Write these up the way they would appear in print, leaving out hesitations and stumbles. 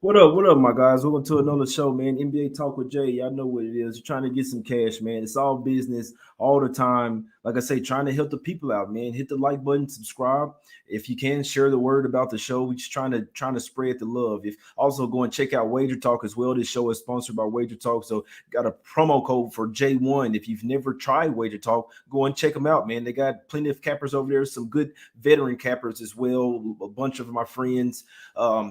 What up? What up, my guys? Welcome to another show, man. NBA Talk with Jay. Y'all know what it is. You're trying to get some cash, man. It's all business all the time. Like I say, trying to help the people out, man. Hit the like button, subscribe. If you can, share the word about the show. We're just trying to spread the love. If also go and check out Wager Talk as well. This show is sponsored by Wager Talk. So got a promo code for J1. If you've never tried Wager Talk, go and check them out, man. They got plenty of cappers over there, some good veteran cappers as well. A bunch of my friends,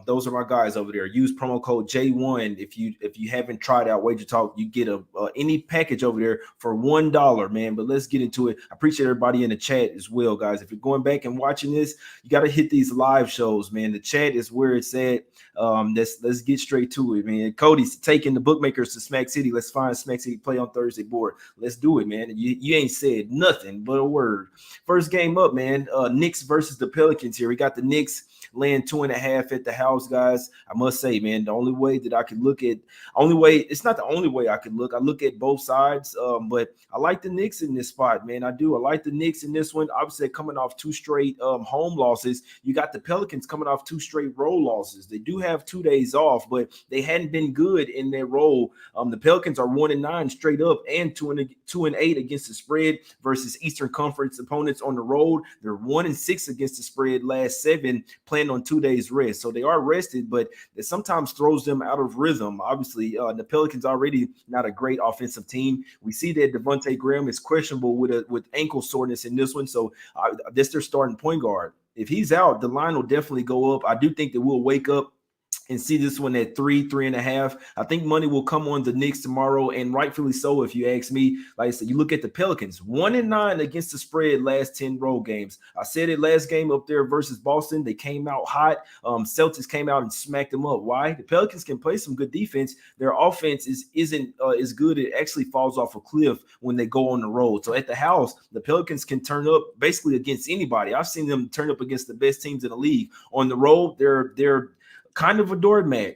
those are my guys over there. Use promo code J1 if you haven't tried out Wager Talk. You get a any package over there for $1, man. But let's get into it. I appreciate everybody in the chat as well, guys. If you're going back and watching this, you got to hit these live shows, man. The chat is where it's at. Let's get straight to it, man. Cody's taking the bookmakers to Smack City. Let's find Smack City play on Thursday board. Let's do it, man. You ain't said nothing but a word. First game up, man. Knicks versus the Pelicans here. We got the Knicks laying 2.5 at the house, guys. I must say, man, the only way that I could look at, it's not the only way I could look. I look at both sides, but I like the Knicks in this spot, man. I do. I like the Knicks in this one. Obviously, coming off two straight home losses. You got the Pelicans coming off two straight road losses. They do have 2 days off, but they hadn't been good in their role. The Pelicans are 1-9 straight up and 2-8 against the spread versus Eastern Conference opponents on the road. They're 1-6 against the spread last 7, playing on 2 days rest. So they are rested, but it sometimes throws them out of rhythm. Obviously, the Pelicans already not a great offensive team. We see that Devontae Graham is questionable with ankle soreness in this one. So that's their starting point guard. If he's out, the line will definitely go up. I do think that we'll wake up and see this one at 3.5. I think money will come on the Knicks tomorrow, and rightfully so, if you ask me. Like I said, you look at the Pelicans, 1-9 against the spread last 10 road games. I said it last game up there versus Boston. They came out hot. Celtics came out and smacked them up. Why? The Pelicans can play some good defense. Their offense isn't as good. It actually falls off a cliff when they go on the road. So at the house, the Pelicans can turn up basically against anybody. I've seen them turn up against the best teams in the league. On the road, they're kind of a doormat.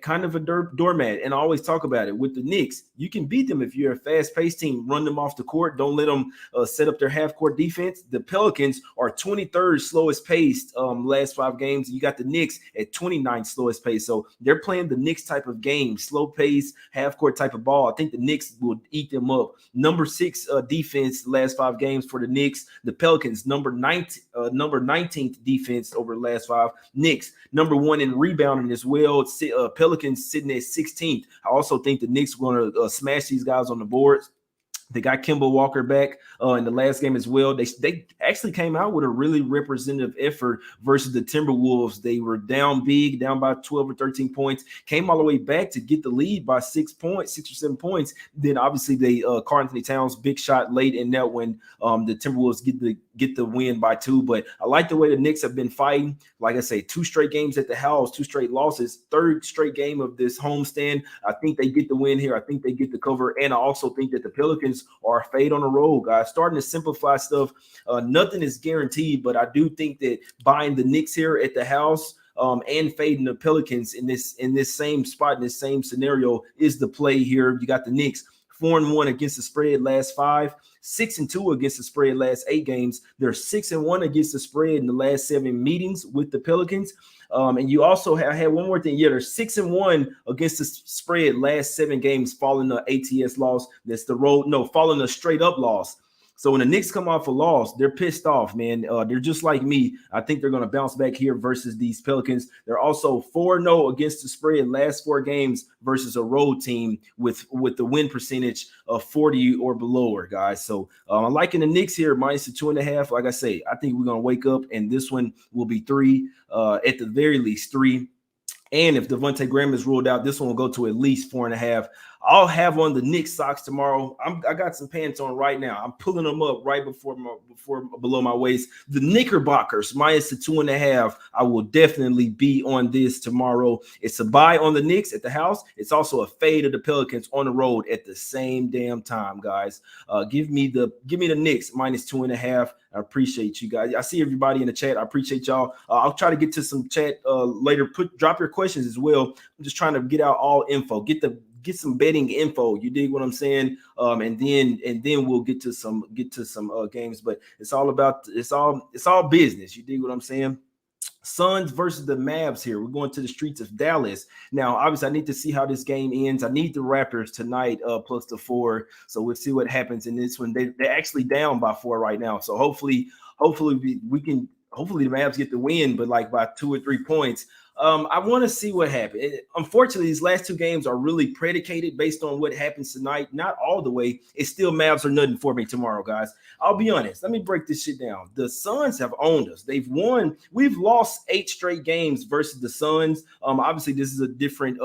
And I always talk about it with the Knicks. You can beat them if you're a fast-paced team. Run them off the court. Don't let them set up their half-court defense. The Pelicans are 23rd slowest paced last 5 games. You got the Knicks at 29th slowest pace. So they're playing the Knicks type of game, slow pace, half-court type of ball. I think the Knicks will eat them up. Number 6 defense last 5 games for the Knicks. The Pelicans number 19th defense over the last 5. Knicks number 1 in rebounding as well. Pelicans sitting at 16th. I also think the Knicks are going to smash these guys on the boards. They got Kemba Walker back in the last game as well. They actually came out with a really representative effort versus the Timberwolves. They were down big, down by 12 or 13 points, came all the way back to get the lead by 6 or 7 points. Then obviously they Karl Anthony Towns big shot late in that when the Timberwolves get the win by 2. But I like the way the Knicks have been fighting. Like I say, 2 straight games at the house, 2 straight losses, 3rd straight game of this homestand. I think they get the win here. I think they get the cover, and I also think that the Pelicans are a fade on the road, guys. Starting to simplify stuff. Nothing is guaranteed, but I do think that buying the Knicks here at the house and fading the Pelicans in this same spot, in this same scenario, is the play here. You got the Knicks 4-1 against the spread last 5, 6-2 against the spread last 8 games. They're 6-1 against the spread in the last 7 meetings with the Pelicans. And you also had one more thing. Yeah, they're 6-1 against the spread last 7 games, following the ATS loss. That's the road. No, following a straight up loss. So when the Knicks come off a loss, they're pissed off, man. They're just like me. I think they're going to bounce back here versus these Pelicans. They're also 4-0 against the spread last 4 games versus a road team with the win percentage of 40 or below, guys. So I'm liking the Knicks here, minus the 2.5. Like I say, I think we're going to wake up, and this one will be 3, at the very least 3. And if Devontae Graham is ruled out, this one will go to at least 4.5. I'll have on the Knicks socks tomorrow. I got some pants on right now. I'm pulling them up right before below my waist. The Knickerbockers minus the 2.5. I will definitely be on this tomorrow. It's a buy on the Knicks at the house. It's also a fade of the Pelicans on the road at the same damn time, guys. Give me the Knicks minus 2.5. I appreciate you guys. I see everybody in the chat. I appreciate y'all. I'll try to get to some chat later. Drop your questions as well. I'm just trying to get out all info. Get some betting info. You dig what I'm saying? And then we'll get to some games. But it's all business. You dig what I'm saying? Suns versus the Mavs here. We're going to the streets of Dallas. Now, obviously, I need to see how this game ends. I need the Raptors tonight, plus the 4. So we'll see what happens in this one. They're actually down by 4 right now. So hopefully we can hopefully the Mavs get the win, but like by 2 or 3 points. I want to see what happens. Unfortunately, these last 2 games are really predicated based on what happens tonight. Not all the way. It's still Mavs or nothing for me tomorrow, guys. I'll be honest. Let me break this shit down. The Suns have owned us. They've won. We've lost 8 straight games versus the Suns. Obviously, this is a different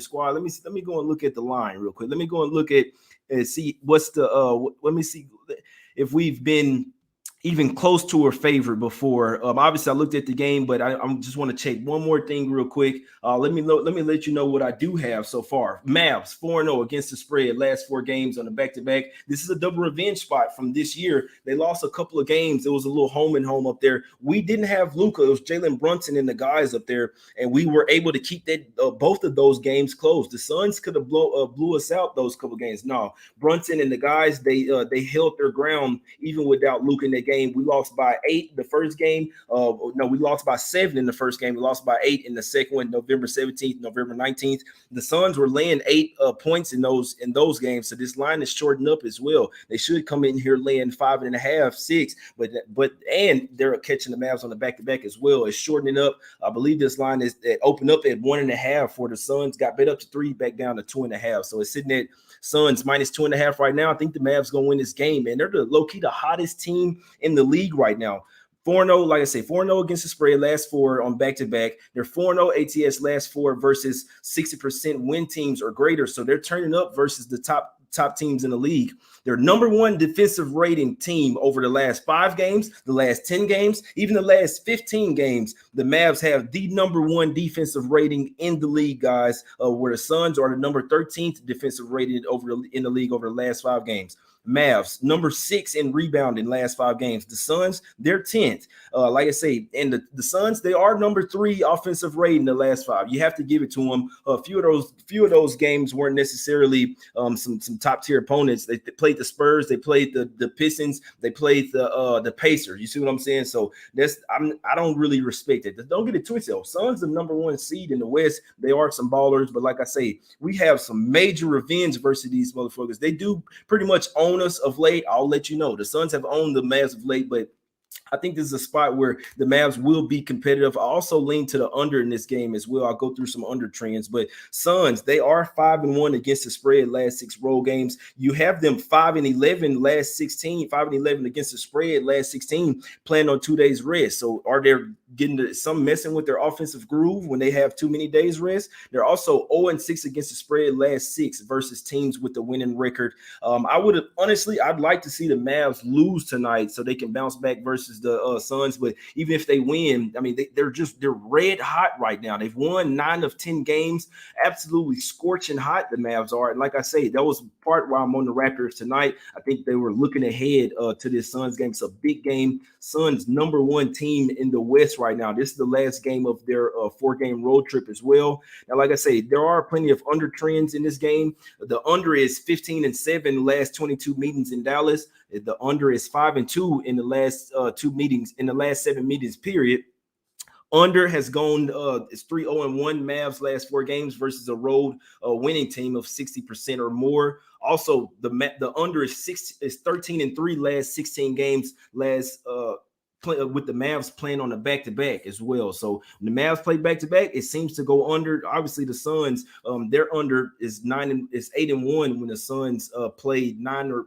squad. Let me go and look at the line real quick. Let me go and look at and see what's the let me see if we've been even close to her favorite before. Obviously, I looked at the game, but I just want to check one more thing real quick. Let me let you know what I do have so far. Mavs 4-0 against the spread, last 4 games on the back-to-back. This is a double revenge spot from this year. They lost a couple of games. It was a little home and home up there. We didn't have Luka. It was Jalen Brunson and the guys up there, and we were able to keep that both of those games close. The Suns could have blew us out those couple games. No, Brunson and the guys, they held their ground even without Luka in that game. We lost by 8 the first game. No, we lost by 7 in the first game. We lost by 8 in the second one, November 17th, November 19th. The Suns were laying 8 points in those games. So this line is shortened up as well. They should come in here laying 5.5, 6, and they're catching the Mavs on the back-to-back as well. It's shortening up. I believe this line is opened up at 1.5 for the Suns, got bet up to 3, back down to 2.5. So it's sitting at Suns minus 2.5 right now. I think the Mavs gonna win this game, man. They're the low-key the hottest team in the league right now. 4-0, like I say, 4-0 against the spread, last 4 on back-to-back. They're 4-0 ATS last 4 versus 60% win teams or greater. So they're turning up versus the top teams in the league. They're number 1 defensive rating team over the last 5 games, the last 10 games, even the last 15 games. The Mavs have the number 1 defensive rating in the league, guys, where the Suns are the number 13th defensive rated in the league over the last 5 games. Mavs, number 6 in rebounding last 5 games. The Suns, they're 10th. Like I say, and the Suns, they are number 3 offensive rating the last 5. You have to give it to them. A few of those games weren't necessarily some top tier opponents. They played the Spurs, they played the Pistons, they played the Pacers. You see what I'm saying? So I don't really respect it. Don't get it twisted. Suns the number 1 seed in the West. They are some ballers, but like I say, we have some major revenge versus these motherfuckers. They do pretty much own us of late. I'll let you know. The Suns have owned the Mavs of late, but I think this is a spot where the Mavs will be competitive. I also lean to the under in this game as well. I'll go through some under trends, but Suns, they are 5-1 against the spread last 6 road games. You have them 5-11 last 16, 5-11 against the spread last 16, playing on 2 days rest. So are they getting some messing with their offensive groove when they have too many days rest? They're also 0-6 against the spread last 6 versus teams with the winning record. I'd like to see the Mavs lose tonight so they can bounce back versus the Suns. But even if they win, I mean, they're red hot right now. They've won 9 of 10 games, absolutely scorching hot. The Mavs are, and like I say, that was part why I'm on the Raptors tonight. I think they were looking ahead to this Suns game. It's a big game. Suns number 1 team in the West right now. This is the last game of their 4-game road trip as well. Now, like I say, there are plenty of under trends in this game. The under is 15-7 last 22 meetings in Dallas. The under is 5-2 in the last 2 meetings, in the last 7 meetings period. Under has gone it's 3-0-1 Mavs last 4 games versus a road winning team of 60% or more. Also, the under is 13-3 last 16 games with the Mavs playing on a back-to-back as well. So when the Mavs play back-to-back, it seems to go under. Obviously, the Suns, their under is 8-1 when the Suns played 9.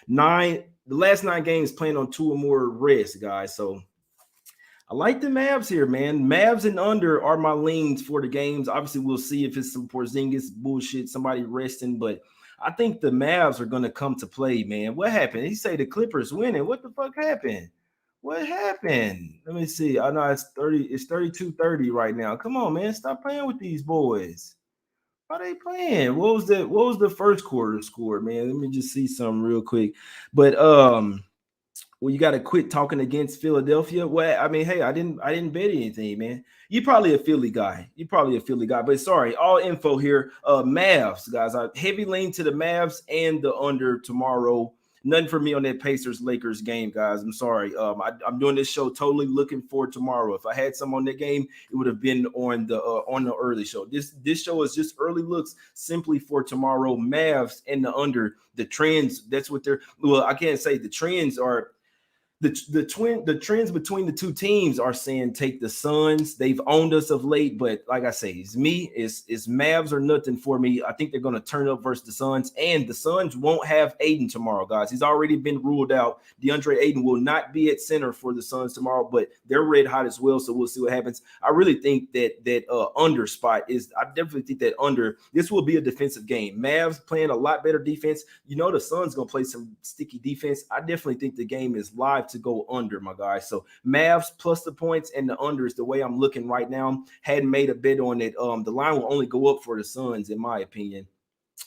The last 9 games playing on 2 or more rest, guys. So I like the Mavs here, man. Mavs and under are my leans for the games. Obviously, we'll see if it's some Porzingis bullshit, somebody resting, but I think the Mavs are going to come to play, man. What happened? He say the Clippers winning. What the fuck happened? What happened? Let me see. I know it's 32-30 right now. Come on, man. Stop playing with these boys. How they playing? What was the first quarter score, man? Let me just see something real quick. But well, you got to quit talking against Philadelphia. Well, I mean, hey, I didn't bet anything, man. You're probably a Philly guy. But sorry, all info here. Mavs, guys. I heavy lean to the Mavs and the under tomorrow. nothing for me on that Pacers-Lakers game, guys. I'm sorry. I'm doing this show totally looking for tomorrow. If I had some on that game, it would have been on the early show. This show is just early looks simply for tomorrow. Mavs and the under. The trends, that's what they're. Well, I can't say the trends are. The trends between the two teams are saying take the Suns. They've owned us of late, but like I say, it's Mavs or nothing for me. I think they're going to turn up versus the Suns, and the Suns won't have Aiden tomorrow, guys. He's already been ruled out. DeAndre Aiden will not be at center for the Suns tomorrow, but they're red hot as well, so we'll see what happens. I really think that under spot is. I definitely think that under this will be a defensive game. Mavs playing a lot better defense. You know the Suns going to play some sticky defense. I definitely think the game is live to go under, my guys. So Mavs plus the points and the under is the way I'm looking right now. Hadn't made a bet on it. The line will only go up for the Suns, in my opinion.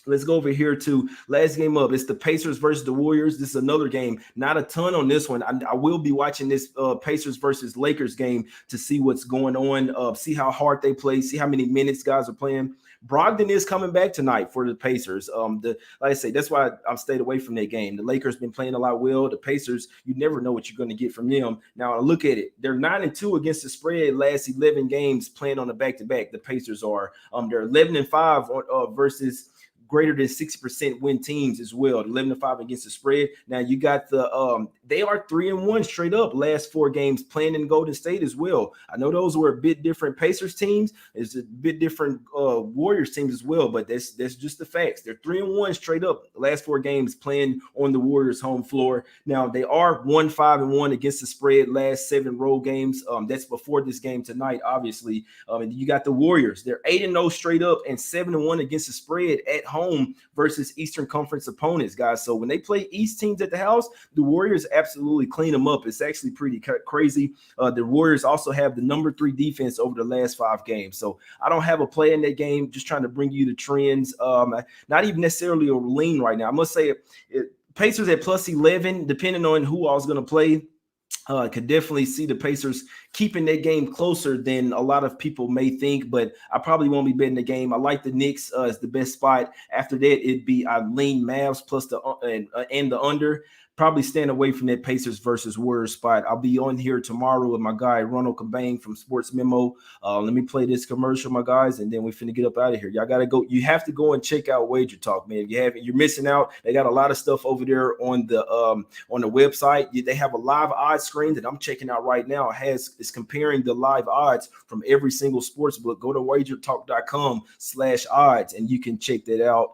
Let's go over here to last game up. It's the Pacers versus the Warriors. This is another game. Not a ton on this one. I will be watching this Pacers versus Lakers game to see what's going on, see how hard they play, see how many minutes guys are playing. Brogdon is coming back tonight for the Pacers. Like I say, that's why I've stayed away from that game. The Lakers been playing a lot well. The Pacers, you never know what you're going to get from them. Now, look at it. They're 9-2 against the spread last 11 games playing on the back-to-back. The Pacers are. They're 11-5 versus greater than 60% win teams as well. 11-5 against the spread. Now you got they are 3-1 straight up last 4 games playing in Golden State as well. I know those were a bit different Pacers teams. It's a bit different Warriors teams as well, but that's just the facts. They're 3-1 straight up last 4 games playing on the Warriors home floor. Now they are 1-5-1 against the spread last 7 road games. That's before this game tonight, obviously. And you got the Warriors. They're 8-0 straight up and 7-1 against the spread at home versus Eastern Conference opponents, guys. So when they play East teams at the house, the Warriors absolutely clean them up. It's actually pretty crazy. The Warriors also have the number 3 defense over the last 5 games. So I don't have a play in that game. Just trying to bring you the trends. Not even necessarily a lean right now. I must say Pacers at plus 11, depending on who I was going to play. Could definitely see the Pacers keeping that game closer than a lot of people may think, but I probably won't be betting the game. I like the Knicks as the best spot. After that, it'd be I lean Mavs plus the and the under. Probably stand away from that Pacers versus Warriors spot. I'll be on here tomorrow with my guy Ronald Cabane from Sports Memo. Let me play this commercial, my guys, and then we finna get up out of here. Y'all gotta go. You have to go and check out Wager Talk, man. If you haven't, you're missing out. They got a lot of stuff over there on the website. They have a live odds screen that I'm checking out right now. It's comparing the live odds from every single sports book. Go to wagertalk.com/odds and you can check that out.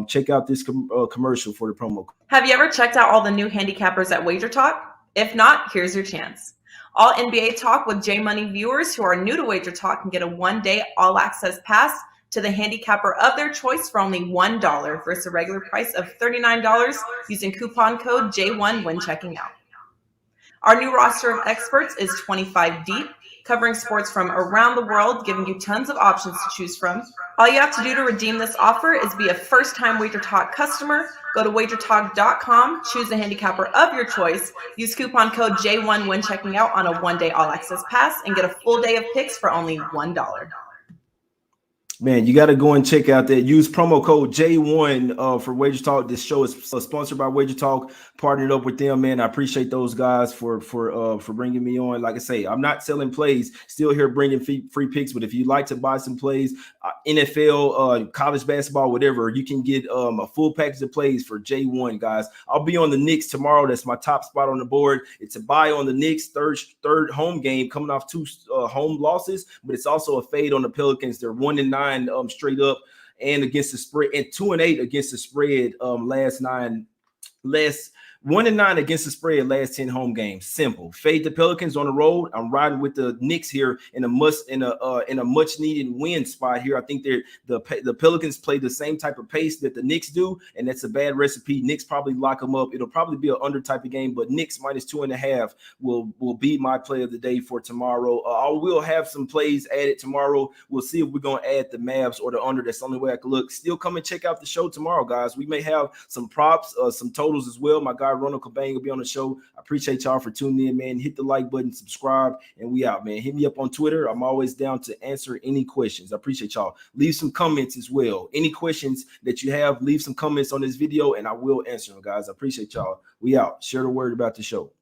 Check out this commercial for the promo code. Have you ever checked out all the new handicappers at Wager Talk? If not, here's your chance. All NBA Talk with J Money viewers who are new to Wager Talk can get a 1-day all-access pass to the handicapper of their choice for only $1 versus a regular price of $39 using coupon code J1 when checking out. Our new roster of experts is 25 deep, covering sports from around the world, giving you tons of options to choose from. All you have to do to redeem this offer is be a first-time Wager Talk customer. Go to wagertalk.com, choose the handicapper of your choice, use coupon code J1 when checking out on a 1-day all-access pass, and get a full day of picks for only $1. Man, you got to go and check out that. Use promo code J1 for Wager Talk. This show is sponsored by Wager Talk. Partnered up with them, man. I appreciate those guys for bringing me on. Like I say, I'm not selling plays. Still here bringing free picks. But if you'd like to buy some plays, NFL, college basketball, whatever, you can get a full package of plays for J1, guys. I'll be on the Knicks tomorrow. That's my top spot on the board. It's a buy on the Knicks, third home game, coming off 2 home losses. But it's also a fade on the Pelicans. They're 1-9. Straight up and against the spread, and 2-8 against the spread last 1-9 against the spread last 10 home games. Simple. Fade the Pelicans on the road. I'm riding with the Knicks here in a much needed win spot here. I think the Pelicans play the same type of pace that the Knicks do, and that's a bad recipe. Knicks probably lock them up. It'll probably be an under type of game, but Knicks -2.5 will be my play of the day for tomorrow. I will have some plays added tomorrow. We'll see if we're gonna add the Mavs or the under. That's the only way I can look. Still come and check out the show tomorrow, guys. We may have some props, some totals as well. My guy guy Ronald Cobain will be on the show. I appreciate y'all for tuning in, man. Hit the like button, subscribe, and we out, man. Hit me up on Twitter. I'm always down to answer any questions. I appreciate y'all. Leave some comments as well. Any questions that you have, leave some comments on this video, and I will answer them, guys. I appreciate y'all. We out. Share the word about the show.